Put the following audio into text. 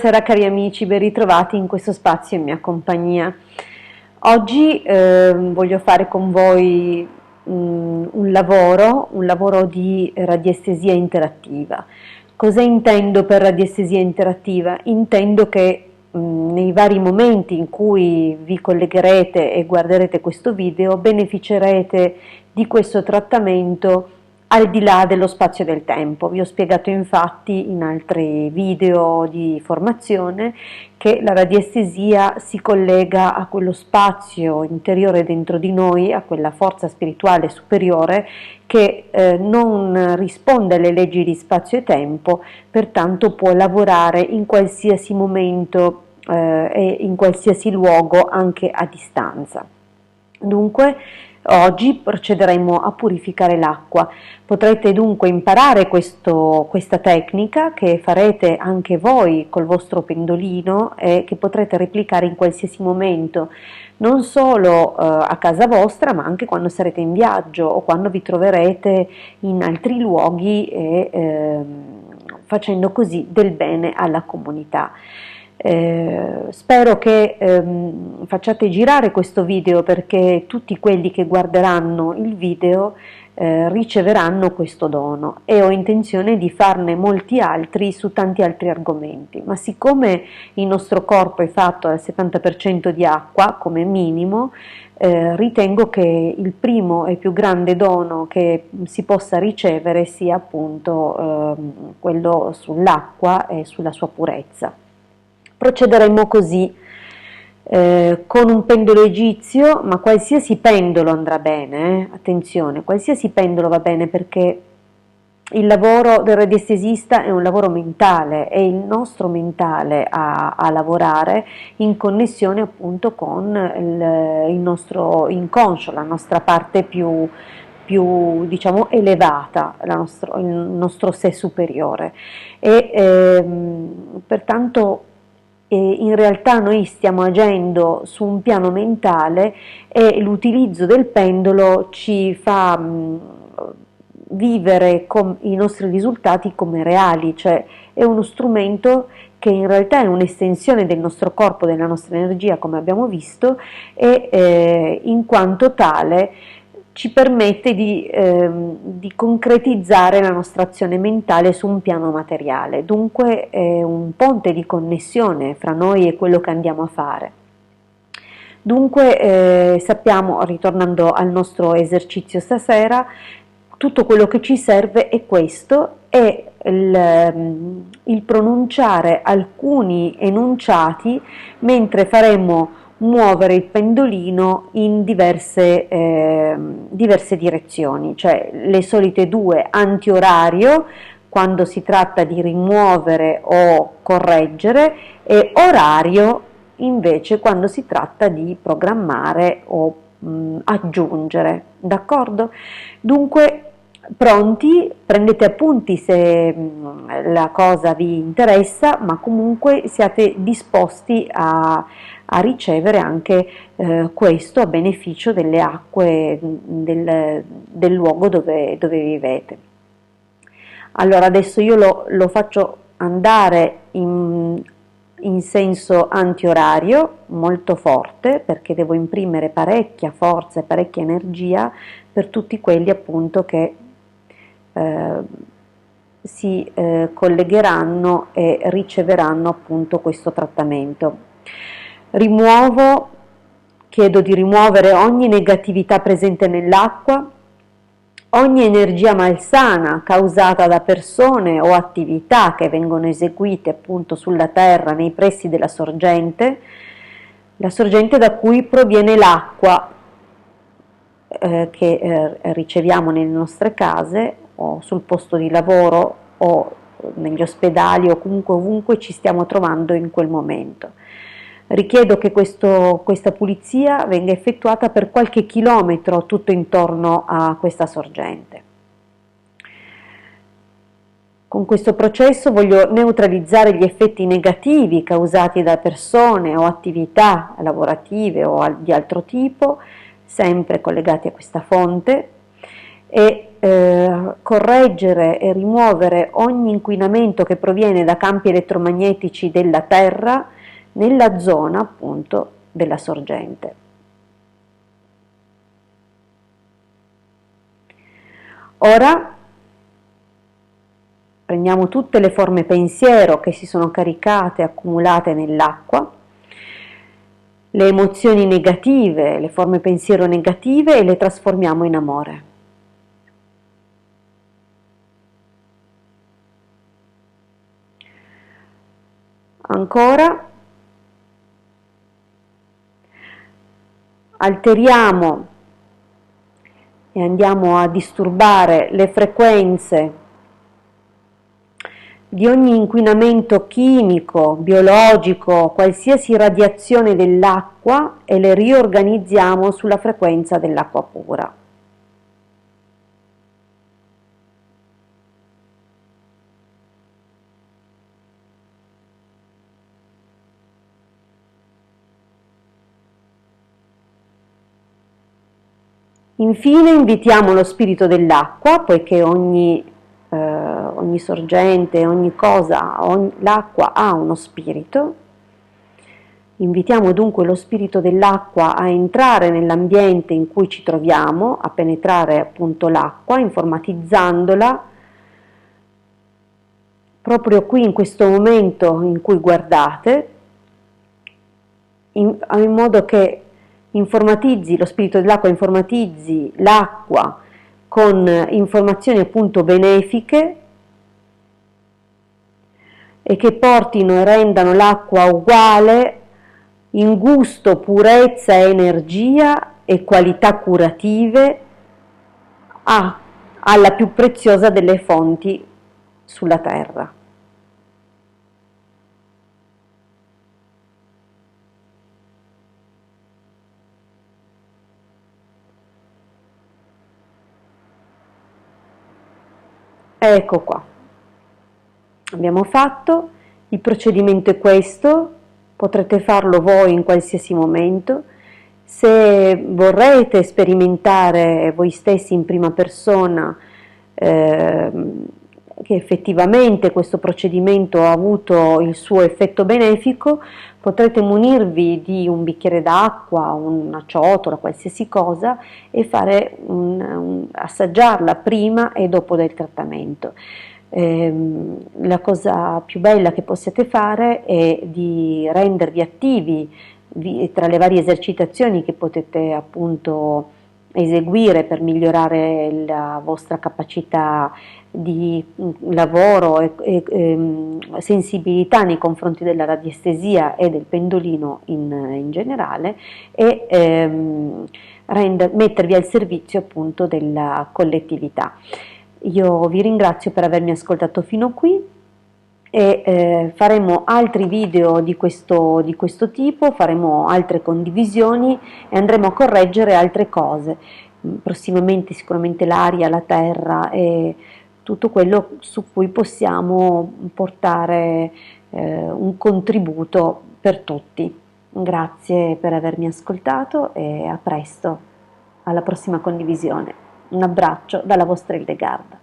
Buonasera cari amici, ben ritrovati in questo spazio in mia compagnia. Oggi voglio fare con voi un lavoro di radiestesia interattiva. Cosa intendo per radiestesia interattiva? Intendo che nei vari momenti in cui vi collegherete e guarderete questo video beneficerete di questo trattamento al di là dello spazio e del tempo. Vi ho spiegato infatti in altri video di formazione che la radiestesia si collega a quello spazio interiore dentro di noi, a quella forza spirituale superiore che non risponde alle leggi di spazio e tempo, pertanto può lavorare in qualsiasi momento e in qualsiasi luogo, anche a distanza. Dunque, oggi procederemo a purificare l'acqua. Potrete dunque imparare questa tecnica che farete anche voi col vostro pendolino e che potrete replicare in qualsiasi momento, non solo a casa vostra, ma anche quando sarete in viaggio o quando vi troverete in altri luoghi e facendo così del bene alla comunità. Spero che facciate girare questo video, perché tutti quelli che guarderanno il video riceveranno questo dono, e ho intenzione di farne molti altri su tanti altri argomenti, ma siccome il nostro corpo è fatto al 70% di acqua come minimo, ritengo che il primo e più grande dono che si possa ricevere sia appunto quello sull'acqua e sulla sua purezza. Procederemo così con un pendolo egizio, ma qualsiasi pendolo andrà bene, attenzione, qualsiasi pendolo va bene, perché il lavoro del radiestesista è un lavoro mentale, è il nostro mentale a lavorare in connessione appunto con il nostro inconscio, la nostra parte più diciamo elevata, il nostro sé superiore, e pertanto in realtà noi stiamo agendo su un piano mentale, e l'utilizzo del pendolo ci fa vivere i nostri risultati come reali, cioè è uno strumento che in realtà è un'estensione del nostro corpo, della nostra energia, come abbiamo visto, e in quanto tale ci permette di concretizzare la nostra azione mentale su un piano materiale. Dunque è un ponte di connessione fra noi e quello che andiamo a fare. Dunque sappiamo, ritornando al nostro esercizio stasera, tutto quello che ci serve è questo, è il pronunciare alcuni enunciati mentre faremo muovere il pendolino in diverse direzioni, cioè le solite due: antiorario quando si tratta di rimuovere o correggere, e orario invece quando si tratta di programmare o aggiungere, d'accordo? Dunque, pronti? Prendete appunti se la cosa vi interessa, ma comunque siate disposti a ricevere anche questo a beneficio delle acque del luogo dove vivete. Allora adesso io lo faccio andare in senso antiorario molto forte, perché devo imprimere parecchia forza e parecchia energia per tutti quelli appunto che si collegheranno e riceveranno appunto questo trattamento. Chiedo di rimuovere ogni negatività presente nell'acqua, ogni energia malsana causata da persone o attività che vengono eseguite appunto sulla terra nei pressi della sorgente, la sorgente da cui proviene l'acqua che riceviamo nelle nostre case o sul posto di lavoro o negli ospedali o comunque ovunque ci stiamo trovando in quel momento. Richiedo che questa pulizia venga effettuata per qualche chilometro tutto intorno a questa sorgente. Con questo processo voglio neutralizzare gli effetti negativi causati da persone o attività lavorative o di altro tipo, sempre collegati a questa fonte, e correggere e rimuovere ogni inquinamento che proviene da campi elettromagnetici della Terra nella zona appunto della sorgente. Ora prendiamo tutte le forme pensiero che si sono caricate, accumulate nell'acqua, le emozioni negative, le forme pensiero negative e le trasformiamo in amore. Ancora alteriamo e andiamo a disturbare le frequenze di ogni inquinamento chimico, biologico, qualsiasi radiazione dell'acqua e le riorganizziamo sulla frequenza dell'acqua pura. Infine invitiamo lo spirito dell'acqua, poiché ogni sorgente, ogni cosa, l'acqua ha uno spirito. Invitiamo dunque lo spirito dell'acqua a entrare nell'ambiente in cui ci troviamo, a penetrare appunto l'acqua, informatizzandola proprio qui in questo momento in cui guardate, in modo che lo spirito dell'acqua informatizzi l'acqua con informazioni appunto benefiche e che portino e rendano l'acqua uguale in gusto, purezza, energia e qualità curative alla più preziosa delle fonti sulla terra. Ecco qua, abbiamo fatto, il procedimento è questo, potrete farlo voi in qualsiasi momento. Se vorrete sperimentare voi stessi in prima persona che effettivamente questo procedimento ha avuto il suo effetto benefico, potrete munirvi di un bicchiere d'acqua, una ciotola, qualsiasi cosa e fare assaggiarla prima e dopo del trattamento. La cosa più bella che possiate fare è di rendervi attivi tra le varie esercitazioni che potete appunto eseguire per migliorare la vostra capacità di lavoro e sensibilità nei confronti della radiestesia e del pendolino in generale e mettervi al servizio appunto della collettività. Io vi ringrazio per avermi ascoltato fino qui e faremo altri video di questo tipo, faremo altre condivisioni e andremo a correggere altre cose. Prossimamente sicuramente l'aria, la terra e tutto quello su cui possiamo portare un contributo per tutti. Grazie per avermi ascoltato e a presto, alla prossima condivisione. Un abbraccio dalla vostra Hildegarda.